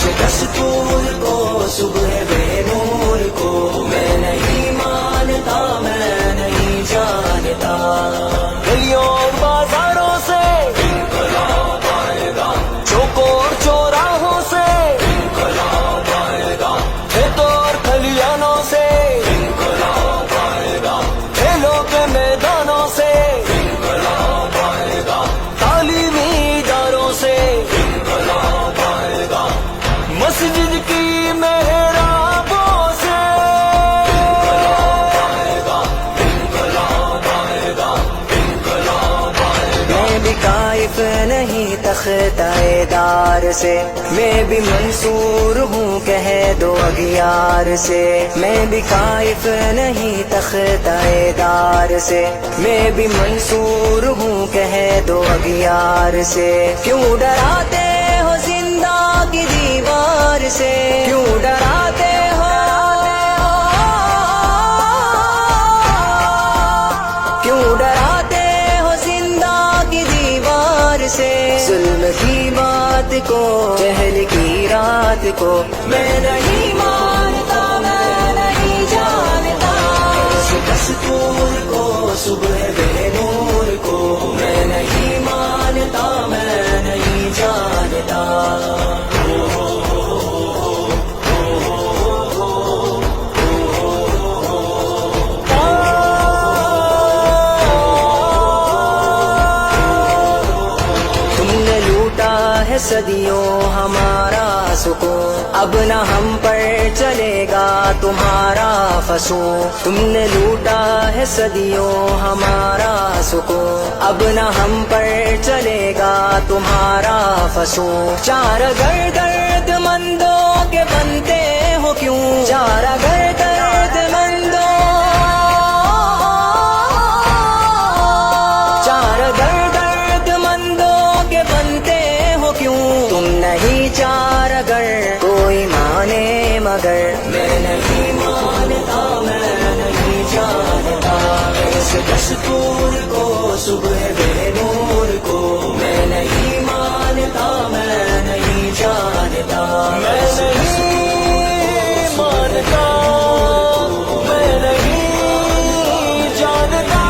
دستور کو صبح بے نور کو میں نہیں مانتا، میں نہیں جانتا، گلیوں اور بازاروں سے انقلاب آئے گا، چوکوں اور چوراہوں سے انقلاب آئے گا، کھیتوں اور کھلیانوں سے انقلاب آئے گا، کھیلوں کے میدانوں سے انقلاب آئے گا، تعلیمی اداروں سے انقلاب آئے گا، مسجد کی محرابوں سے انقلاب آئے گا، انقلاب آئے گا، انقلاب آئے گا۔ میں بھی کائف نہیں تختہ دار سے، میں بھی منصور ہوں کہہ دو اغیار سے، میں بھی کائف نہیں تختہ دار سے، میں بھی منصور ہوں کہہ دو اغیار سے، کیوں ڈراتے ہو زندہ کی دیوار سے، کیوں ڈراتے ہو، کیوں ڈراتے ہو زندہ کی دیوار سے، ظلم کی بات کو، جہل کی رات کو میں نہیں مانتا، میں نہیں جانتا، دستور کو صبح بے نور کو میں نہیں مانتا، میں نہیں جانتا۔ صدیوں ہمارا سکون، اب نہ ہم پر چلے گا تمہارا فسون، تم نے لوٹا ہے صدیوں ہمارا سکون، اب نہ ہم پر چلے گا تمہارا فسون، چار گر درد مندوں کے بنتے ہو کیوں، چار گر درد مندوں، چار گر درد مندوں کے بنتے کیوں، تم نہیں چار اگر کوئی مانے مگر میں نہیں مانتا، میں نہیں جانتا، اس دستور کو صبح بے نور کو میں نہیں مانتا، میں نہیں جانتا، میں نہیں مانتا، میں نہیں جانتا،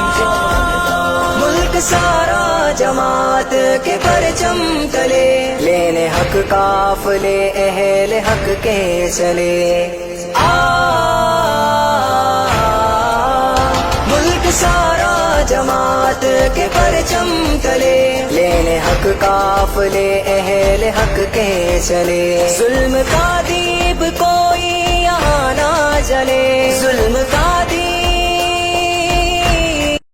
ملک سارا جماعت کے پرچم تلے، لینے حق قافلے اہل حق کے چلے، ملک سارا جماعت کے پرچم تلے، لینے حق قافلے اہل حق کے چلے، ظلم کا دیپ کوئی یہاں نہ جلے،